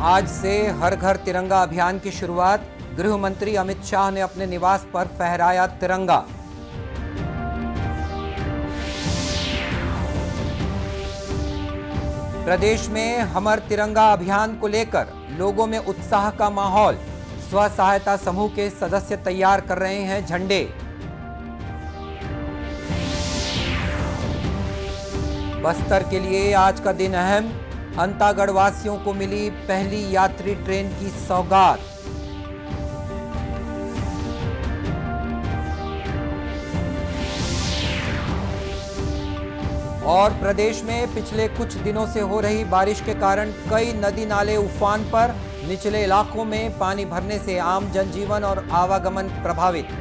आज से हर घर तिरंगा अभियान की शुरुआत। गृह मंत्री अमित शाह ने अपने निवास पर फहराया तिरंगा। प्रदेश में हमर तिरंगा अभियान को लेकर लोगों में उत्साह का माहौल। स्व सहायता समूह के सदस्य तैयार कर रहे हैं झंडे। बस्तर के लिए आज का दिन अहम। अंतागढ़ वासियों को मिली पहली यात्री ट्रेन की सौगात। और प्रदेश में पिछले कुछ दिनों से हो रही बारिश के कारण कई नदी नाले उफान पर। निचले इलाकों में पानी भरने से आम जनजीवन और आवागमन प्रभावित।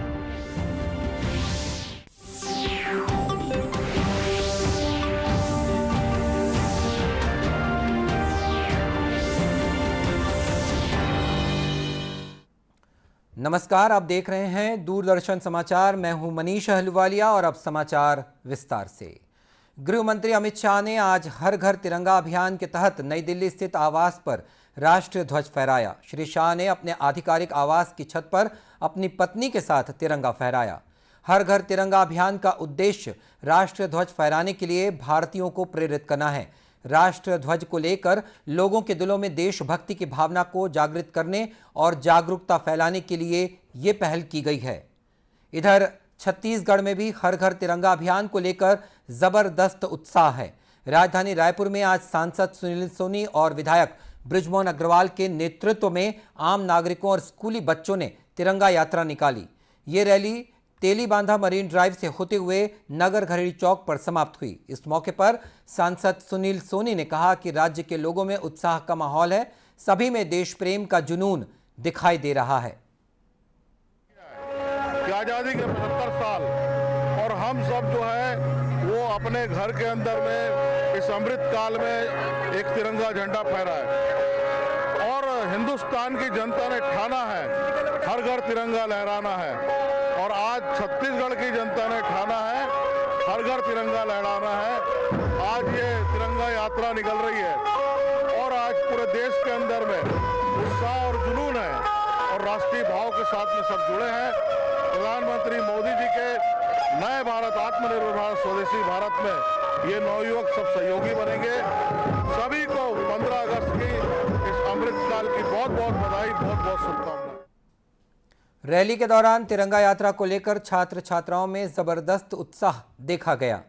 नमस्कार, आप देख रहे हैं दूरदर्शन समाचार। मैं हूं मनीष अहलुवालिया और अब समाचार विस्तार से। गृह मंत्री अमित शाह ने आज हर घर तिरंगा अभियान के तहत नई दिल्ली स्थित आवास पर राष्ट्रीय ध्वज फहराया। श्री शाह ने अपने आधिकारिक आवास की छत पर अपनी पत्नी के साथ तिरंगा फहराया। हर घर तिरंगा अभियान का उद्देश्य राष्ट्रीय ध्वज फहराने के लिए भारतीयों को प्रेरित करना है। राष्ट्रीय ध्वज को लेकर लोगों के दिलों में देशभक्ति की भावना को जागृत करने और जागरूकता फैलाने के लिए ये पहल की गई है। इधर छत्तीसगढ़ में भी हर घर तिरंगा अभियान को लेकर जबरदस्त उत्साह है। राजधानी रायपुर में आज सांसद सुनील सोनी और विधायक बृजमोहन अग्रवाल के नेतृत्व में आम नागरिकों और स्कूली बच्चों ने तिरंगा यात्रा निकाली। ये रैली तेलीबांधा मरीन ड्राइव से होते हुए नगर घरेड़ी चौक पर समाप्त हुई। इस मौके पर सांसद सुनील सोनी ने कहा कि राज्य के लोगों में उत्साह का माहौल है, सभी में देश प्रेम का जुनून दिखाई दे रहा है। आजादी के 75 साल और हम सब जो है वो अपने घर के अंदर में इस अमृत काल में एक तिरंगा झंडा फहराए और हिंदुस्तान की जनता ने ठाना है हर घर तिरंगा लहराना है। और आज छत्तीसगढ़ की जनता ने ठाना है हर घर तिरंगा लहराना है। आज ये तिरंगा यात्रा निकल रही है और आज पूरे देश के अंदर में उत्साह और जुनून है और राष्ट्रीय भाव के साथ में सब जुड़े हैं। प्रधानमंत्री मोदी जी के नए भारत, आत्मनिर्भर भारत, स्वदेशी भारत में ये नवयुवक सब सहयोगी बनेंगे। सभी को 15 अगस्त की इस अमृत काल की बहुत बहुत बधाई, बहुत बहुत शुभकामनाएं। रैली के दौरान तिरंगा यात्रा को लेकर छात्र छात्राओं में जबरदस्त उत्साह देखा गया।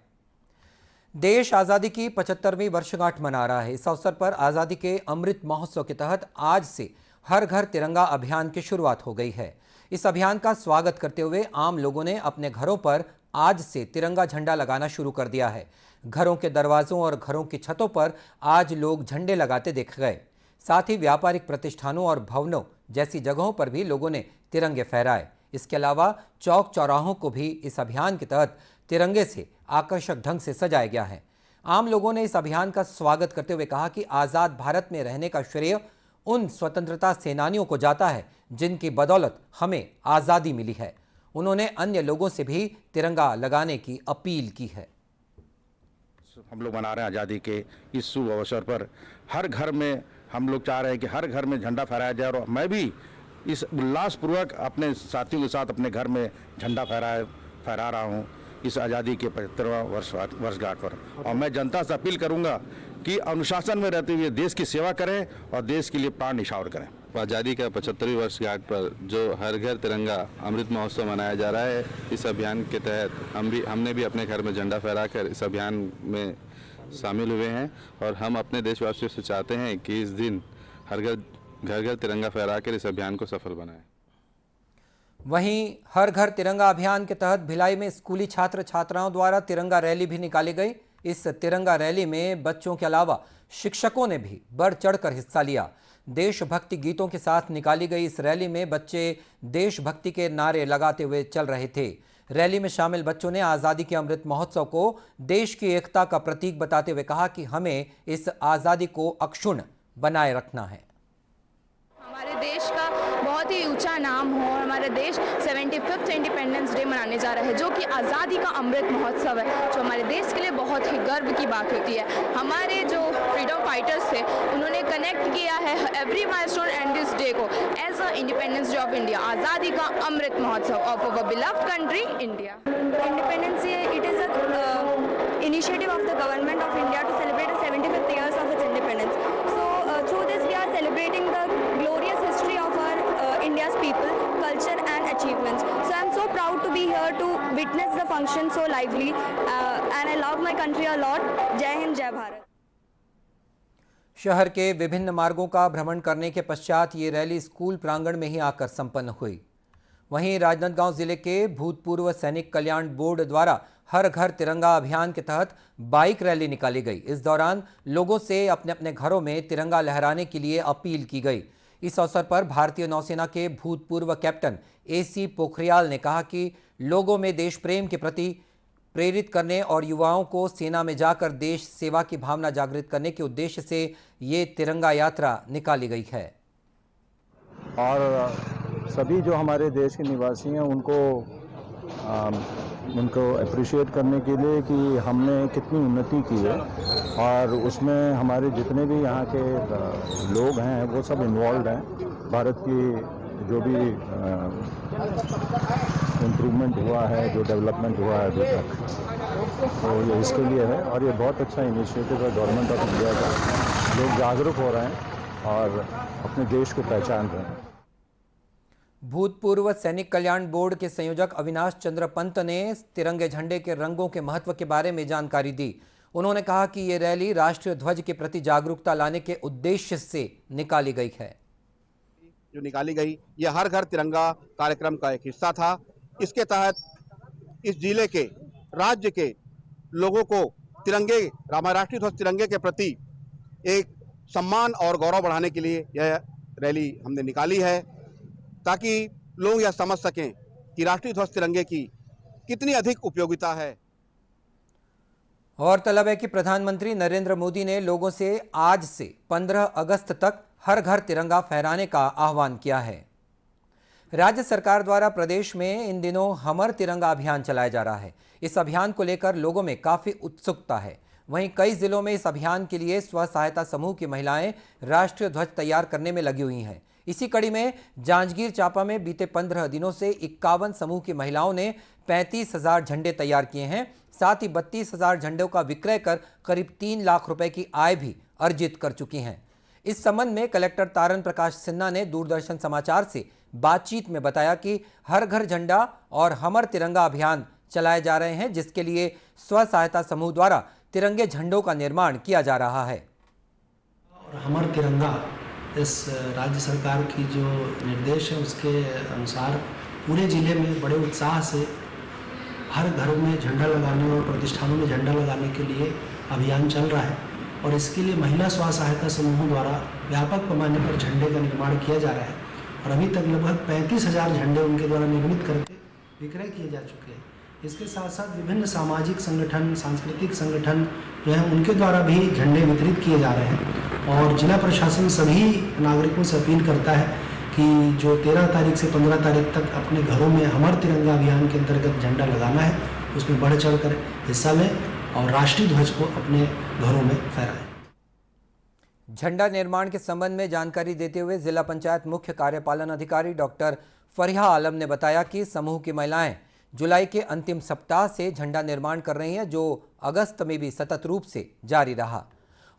देश आज़ादी की 75वीं वर्षगांठ मना रहा है। इस अवसर पर आज़ादी के अमृत महोत्सव के तहत आज से हर घर तिरंगा अभियान की शुरुआत हो गई है। इस अभियान का स्वागत करते हुए आम लोगों ने अपने घरों पर आज से तिरंगा झंडा लगाना शुरू कर दिया है। घरों के दरवाजों और घरों की छतों पर आज लोग झंडे लगाते देखे गए। साथ ही व्यापारिक प्रतिष्ठानों और भवनों जैसी जगहों पर भी लोगों ने तिरंगे फहराए। इसके अलावा चौक चौराहों को भी इस अभियान के तहत तिरंगे से आकर्षक ढंग से सजाया गया है। आम लोगों ने इस अभियान का स्वागत करते हुए कहा कि आज़ाद भारत में रहने का श्रेय उन स्वतंत्रता सेनानियों को जाता है जिनकी बदौलत हमें आज़ादी मिली है। उन्होंने अन्य लोगों से भी तिरंगा लगाने की अपील की है। हम लोग मना रहे हैं आज़ादी के इस शुभ अवसर पर। हर घर में हम लोग चाह रहे हैं कि हर घर में झंडा फहराया जाए और मैं भी इस उल्लासपूर्वक अपने साथियों के साथ अपने घर में झंडा फहरा रहा हूँ इस आज़ादी के 75वां वर्षगांठ पर। और मैं जनता से अपील करूँगा कि अनुशासन में रहते हुए देश की सेवा करें और देश के लिए प्राण न्यौछावर करें। आज़ादी का 75वीं वर्षगांठ पर जो हर घर तिरंगा अमृत महोत्सव मनाया जा रहा है, इस अभियान के तहत हमने भी अपने घर में झंडा फहराकर इस अभियान में शामिल हुए हैं। और हम अपने देशवासियों से चाहते हैं कि इस दिन घर घर तिरंगा फहराकर इस अभियान को सफल बनाएं। वहीं हर घर तिरंगा अभियान के तहत भिलाई में स्कूली छात्र छात्राओं द्वारा तिरंगा रैली भी निकाली गई। इस तिरंगा रैली में बच्चों के अलावा शिक्षकों ने भी बढ़ चढ़कर हिस्सा लिया। देशभक्ति गीतों के साथ निकाली गई इस रैली में बच्चे देशभक्ति के नारे लगाते हुए चल रहे थे। रैली में शामिल बच्चों ने आज़ादी के अमृत महोत्सव को देश की एकता का प्रतीक बताते हुए कहा कि हमें इस आज़ादी को अक्षुण्ण बनाए रखना है। हमारे देश का बहुत ही ऊंचा नाम हो और हमारा देश 75th इंडिपेंडेंस डे मनाने जा रहा है, जो कि आज़ादी का अमृत महोत्सव है, जो हमारे देश के लिए बहुत ही गर्व की बात होती है। हमारे जो फ्रीडम फाइटर्स थे उन्होंने कनेक्ट किया है every milestone and this day को as a independence day of India, आज़ादी का अमृत महोत्सव of our beloved country India. Independence Day, it is a initiative of the government of India to celebrate the 75th years of its independence. So through this we are celebrating the glorious history of our India's people, culture and achievements. So I am so proud to be here to witness the function so lively and I love my country a lot. Jai Hind, Jai Bharat. शहर के विभिन्न मार्गों का भ्रमण करने के पश्चात ये रैली स्कूल प्रांगण में ही आकर संपन्न हुई। वहीं राजनांदगांव जिले के भूतपूर्व सैनिक कल्याण बोर्ड द्वारा हर घर तिरंगा अभियान के तहत बाइक रैली निकाली गई। इस दौरान लोगों से अपने अपने घरों में तिरंगा लहराने के लिए अपील की गई। इस अवसर पर भारतीय नौसेना के भूतपूर्व कैप्टन AC पोखरियाल ने कहा कि लोगों में देश प्रेम के प्रति प्रेरित करने और युवाओं को सेना में जाकर देश सेवा की भावना जागृत करने के उद्देश्य से ये तिरंगा यात्रा निकाली गई है। और सभी जो हमारे देश के निवासी हैं उनको अप्रिशिएट करने के लिए कि हमने कितनी उन्नति की है और उसमें हमारे जितने भी यहाँ के लोग हैं वो सब इन्वॉल्व हैं। भारत की जो भी इम्प्रूवमेंट हुआ है, जो डेवलपमेंट हुआ है अभी तक, तो ये इसके लिए है और ये बहुत अच्छा इनिशिएटिव है गवर्नमेंट ऑफ इंडिया का। लोग जागरूक हो रहे हैं और अपने देश को पहचान रहे हैं। भूतपूर्व सैनिक कल्याण बोर्ड के संयोजक अविनाश चंद्र पंत ने तिरंगे झंडे के रंगों के महत्व के बारे में जानकारी दी। उन्होंने कहा कि ये रैली राष्ट्रीय ध्वज के प्रति जागरूकता लाने के उद्देश्य से निकाली गई है। जो निकाली गई ये हर घर तिरंगा कार्यक्रम का एक हिस्सा था। इसके तहत इस जिले के, राज्य के लोगों को तिरंगे, राष्ट्रीय ध्वज तिरंगे के प्रति एक सम्मान और गौरव बढ़ाने के लिए यह रैली हमने निकाली है, ताकि लोग यह समझ सकें कि राष्ट्रीय ध्वज तिरंगे की कितनी अधिक उपयोगिता है। गौरतलब है कि प्रधानमंत्री नरेंद्र मोदी ने लोगों से आज से 15 अगस्त तक हर घर तिरंगा फहराने का आह्वान किया है। राज्य सरकार द्वारा प्रदेश में इन दिनों हमर तिरंगा अभियान चलाया जा रहा है। इस अभियान को लेकर लोगों में काफी उत्सुकता है। वहीं कई जिलों में इस अभियान के लिए स्व सहायता समूह की महिलाएं राष्ट्रीय ध्वज तैयार करने में लगी हुई हैं। इसी कड़ी में जांजगीर चांपा में बीते 15 दिनों से 51 समूह की महिलाओं ने 35,000 झंडे तैयार किए हैं। साथ ही 32,000 झंडों का विक्रय कर करीब 3 लाख रुपए की आय भी अर्जित कर चुकी हैं। इस संबंध में कलेक्टर तारन प्रकाश सिन्हा ने दूरदर्शन समाचार से बातचीत में बताया कि हर घर झंडा और हमर तिरंगा अभियान चलाए जा रहे हैं, जिसके लिए स्व सहायता समूह द्वारा तिरंगे झंडों का निर्माण किया जा रहा है। और हमर तिरंगा इस राज्य सरकार की जो निर्देश है उसके अनुसार पूरे ज़िले में बड़े उत्साह से हर घर में झंडा लगाने और प्रतिष्ठानों में झंडा लगाने के लिए अभियान चल रहा है और इसके लिए महिला स्व सहायता समूहों द्वारा व्यापक पैमाने पर झंडे का निर्माण किया जा रहा है और अभी तक लगभग 35,000 झंडे उनके द्वारा निर्मित करके विक्रय किए जा चुके हैं। इसके साथ साथ विभिन्न सामाजिक संगठन, सांस्कृतिक संगठन जो है उनके द्वारा भी झंडे वितरित किए जा रहे हैं और जिला प्रशासन सभी नागरिकों से अपील करता है कि जो 13 तारीख से 15 तारीख तक अपने घरों में हमर तिरंगा अभियान के अंतर्गत झंडा लगाना है, उसमें बढ़ चढ़ कर हिस्सा लें और राष्ट्रीय ध्वज को अपने घरों में फहराएं। झंडा निर्माण के संबंध में जानकारी देते हुए जिला पंचायत मुख्य कार्यपालन अधिकारी डॉक्टर फरिहा आलम ने बताया कि समूह की महिलाएं जुलाई के अंतिम सप्ताह से झंडा निर्माण कर रही हैं, जो अगस्त में भी सतत रूप से जारी रहा।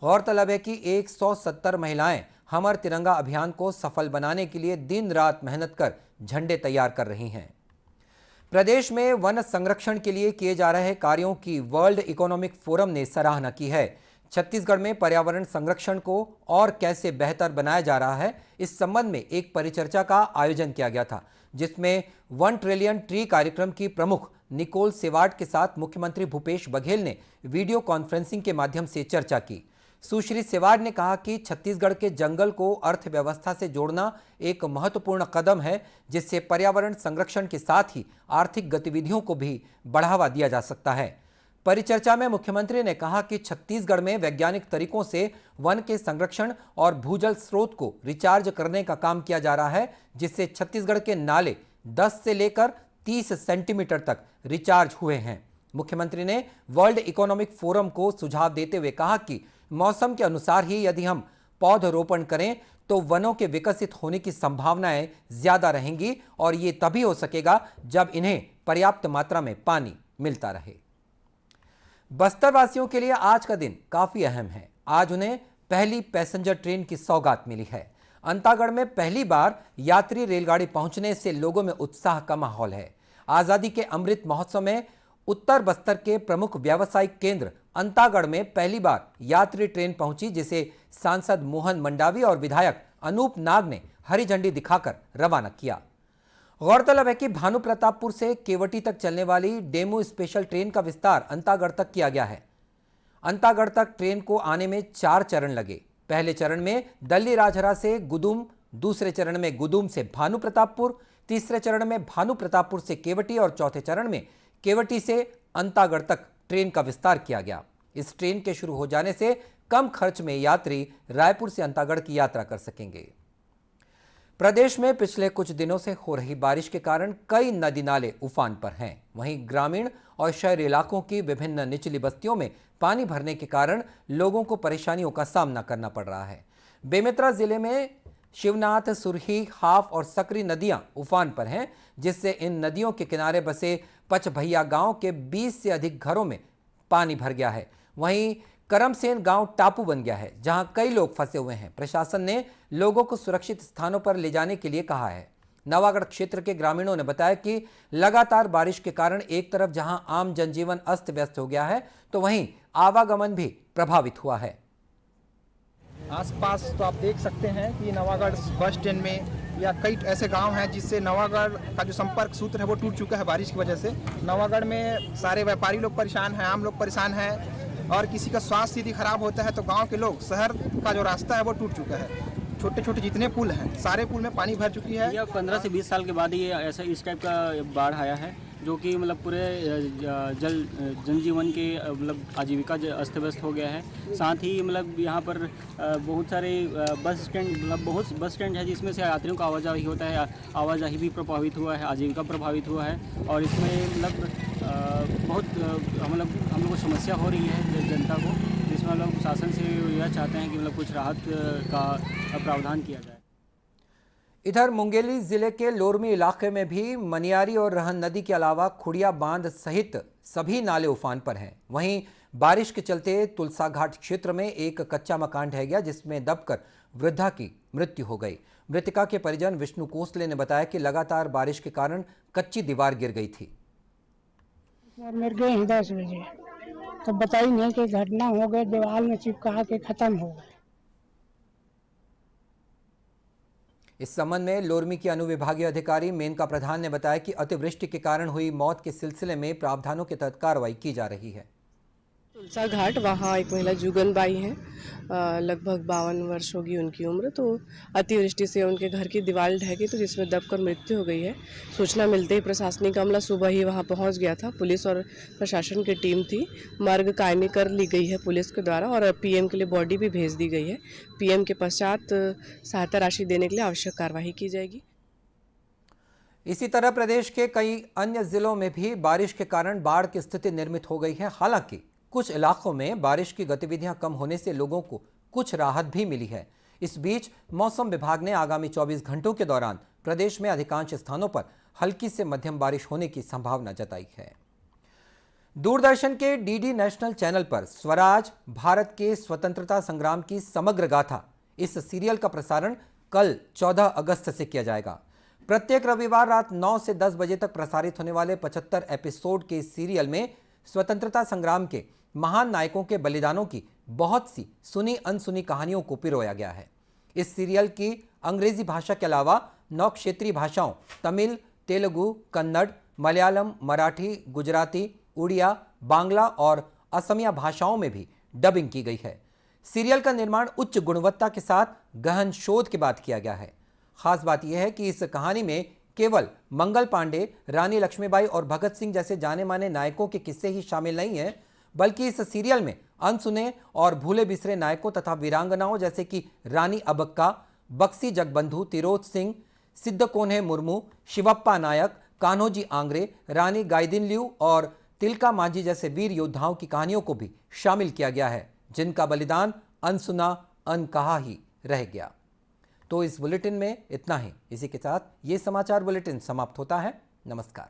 गौरतलब है कि 170 महिलाएं हमर तिरंगा अभियान को सफल बनाने के लिए दिन रात मेहनत कर झंडे तैयार कर रही हैं। प्रदेश में वन संरक्षण के लिए किए जा रहे कार्यों की वर्ल्ड इकोनॉमिक फोरम ने सराहना की है। छत्तीसगढ़ में पर्यावरण संरक्षण को और कैसे बेहतर बनाया जा रहा है, इस संबंध में एक परिचर्चा का आयोजन किया गया था, जिसमें 1 ट्रिलियन ट्री कार्यक्रम की प्रमुख निकोल सेवार्ड के साथ मुख्यमंत्री भूपेश बघेल ने वीडियो कॉन्फ्रेंसिंग के माध्यम से चर्चा की। सुश्री सेवार्ड ने कहा कि छत्तीसगढ़ के जंगल को अर्थव्यवस्था से जोड़ना एक महत्वपूर्ण कदम है, जिससे पर्यावरण संरक्षण के साथ ही आर्थिक गतिविधियों को भी बढ़ावा दिया जा सकता है। परिचर्चा में मुख्यमंत्री ने कहा कि छत्तीसगढ़ में वैज्ञानिक तरीकों से वन के संरक्षण और भूजल स्रोत को रिचार्ज करने का काम किया जा रहा है, जिससे छत्तीसगढ़ के नाले 10 से लेकर 30 सेंटीमीटर तक रिचार्ज हुए हैं। मुख्यमंत्री ने वर्ल्ड इकोनॉमिक फोरम को सुझाव देते हुए कहा कि मौसम के अनुसार ही यदि हम पौधरोपण करें तो वनों के विकसित होने की संभावनाएं ज्यादा रहेंगी और ये तभी हो सकेगा जब इन्हें पर्याप्त मात्रा में पानी मिलता रहे। बस्तर वासियों के लिए आज का दिन काफी अहम है। आज उन्हें पहली पैसेंजर ट्रेन की सौगात मिली है। अंतागढ़ में पहली बार यात्री रेलगाड़ी पहुंचने से लोगों में उत्साह का माहौल है। आजादी के अमृत महोत्सव में उत्तर बस्तर के प्रमुख व्यावसायिक केंद्र अंतागढ़ में पहली बार यात्री ट्रेन पहुंची, जिसे सांसद मोहन मंडावी और विधायक अनूप नाग ने हरी झंडी दिखाकर रवाना किया। गौरतलब है कि भानुप्रतापपुर से केवटी तक चलने वाली डेमू स्पेशल ट्रेन का विस्तार अंतागढ़ तक किया गया है। अंतागढ़ तक ट्रेन को आने में 4 चरण लगे। पहले चरण में दल्ली राजहरा से गुदुम, दूसरे चरण में गुदुम से भानुप्रतापपुर, तीसरे चरण में भानुप्रतापपुर से केवटी और चौथे चरण में केवटी से अंतागढ़ तक ट्रेन का विस्तार किया गया। इस ट्रेन के शुरू हो जाने से कम खर्च में यात्री रायपुर से अंतागढ़ की यात्रा कर सकेंगे। प्रदेश में पिछले कुछ दिनों से हो रही बारिश के कारण कई नदी नाले उफान पर हैं। वहीं ग्रामीण और शहरी इलाकों की विभिन्न निचली बस्तियों में पानी भरने के कारण लोगों को परेशानियों का सामना करना पड़ रहा है। बेमेतरा जिले में शिवनाथ, सुरही, हाफ और सकरी नदियां उफान पर हैं, जिससे इन नदियों के किनारे बसे पचभैया गांव के 20 से अधिक घरों में पानी भर गया है। वहीं करमसेन गांव टापू बन गया है, जहां कई लोग फंसे हुए हैं। प्रशासन ने लोगों को सुरक्षित स्थानों पर ले जाने के लिए कहा है। नवागढ़ क्षेत्र के ग्रामीणों ने बताया कि लगातार बारिश के कारण एक तरफ जहां आम जनजीवन अस्त व्यस्त हो गया है, तो वहीं आवागमन भी प्रभावित हुआ है। आसपास तो आप देख सकते हैं कि नवागढ़ बस स्टैंड में या कई ऐसे गांव हैं जिससे नवागढ़ का जो संपर्क सूत्र है वो टूट चुका है बारिश की वजह से। नवागढ़ में सारे व्यापारी लोग परेशान हैं, आम लोग परेशान हैं और किसी का स्वास्थ्य यदि खराब होता है तो गांव के लोग, शहर का जो रास्ता है वो टूट चुका है। छोटे छोटे जितने पुल हैं सारे पुल में पानी भर चुकी है। यह 15 से 20 साल के बाद ये ऐसा इस टाइप का बाढ़ आया है, जो कि मतलब पूरे जनजीवन के मतलब आजीविका अस्त व्यस्त हो गया है। साथ ही मतलब यहाँ पर बहुत सारे बस स्टैंड, मतलब बहुत बस स्टैंड है जिसमें से यात्रियों का आवाजाही होता है। आवाजाही भी प्रभावित हुआ है, आजीविका प्रभावित हुआ है और इसमें मतलब बहुत मतलब हम लोग को समस्या हो रही है जनता को, जिसमें हम लोग शासन से यह चाहते हैं कि मतलब कुछ राहत का प्रावधान किया जाए। इधर मुंगेली जिले के लोरमी इलाके में भी मनियारी और रहन नदी के अलावा खुड़िया बांध सहित सभी नाले उफान पर हैं। वहीं बारिश के चलते तुलसा घाट क्षेत्र में एक कच्चा मकान ढह गया, जिसमें दबकर वृद्धा की मृत्यु हो गई। मृतका के परिजन विष्णु कोसले ने बताया कि लगातार बारिश के कारण कच्ची दीवार गिर गई थी। मर गए हैं 10 बजे, तो बताई नहीं कि घटना हो गई, दीवार में चिपका के खत्म हो गए। इस संबंध में लोरमी की अनुविभागीय अधिकारी मेनका प्रधान ने बताया कि अतिवृष्टि के कारण हुई मौत के सिलसिले में प्रावधानों के तहत कार्रवाई की जा रही है। तुलसा घाट, वहाँ एक महिला जुगनबाई हैं, लगभग 52 वर्ष होगी उनकी उम्र। तो अतिवृष्टि से उनके घर की दीवार ढह गई, तो जिसमें दबकर मृत्यु हो गई है। सूचना मिलते ही प्रशासनिक अमला सुबह ही वहाँ पहुँच गया था। पुलिस और प्रशासन की टीम थी। मर्ग कायमी कर ली गई है पुलिस के द्वारा और पीएम के लिए बॉडी भी भेज दी गई है। पीएम के पश्चात सहायता राशि देने के लिए आवश्यक कार्रवाई की जाएगी। इसी तरह प्रदेश के कई अन्य जिलों में भी बारिश के कारण बाढ़ की स्थिति निर्मित हो गई है। हालांकि कुछ इलाकों में बारिश की गतिविधियां कम होने से लोगों को कुछ राहत भी मिली है। इस बीच मौसम विभाग ने आगामी 24 घंटों के दौरान प्रदेश में अधिकांश स्थानों पर हल्की से मध्यम बारिश होने की संभावना जताई है। दूरदर्शन के डीडी नेशनल चैनल पर स्वराज, भारत के स्वतंत्रता संग्राम की समग्र गाथा, इस सीरियल का प्रसारण कल 14 अगस्त से किया जाएगा। प्रत्येक रविवार रात 9 से 10 बजे तक प्रसारित होने वाले 75 एपिसोड के इस सीरियल में स्वतंत्रता संग्राम के महान नायकों के बलिदानों की बहुत सी सुनी अनसुनी कहानियों को पिरोया गया है। इस सीरियल की अंग्रेजी भाषा के अलावा 9 क्षेत्रीय भाषाओं तमिल, तेलुगु, कन्नड़, मलयालम, मराठी, गुजराती, उड़िया, बांग्ला और असमिया भाषाओं में भी डबिंग की गई है। सीरियल का निर्माण उच्च गुणवत्ता के साथ गहन शोध के बाद किया गया है। खास बात यह है कि इस कहानी में केवल मंगल पांडे, रानी लक्ष्मीबाई और भगत सिंह जैसे जाने माने नायकों के किस्से ही शामिल नहीं हैं, बल्कि इस सीरियल में अनसुने और भूले बिसरे नायकों तथा वीरांगनाओं जैसे कि रानी अबक्का, बक्सी जगबंधु, तिरोत सिंह, सिद्धकोन्हे मुर्मू, शिवप्पा नायक, कान्होजी आंग्रे, रानी गाइदिनल्यू और तिलका मांझी जैसे वीर योद्धाओं की कहानियों को भी शामिल किया गया है, जिनका बलिदान अनसुना, अनकहा ही रह गया। तो इस बुलेटिन में इतना ही। इसी के साथ ये समाचार बुलेटिन समाप्त होता है। नमस्कार।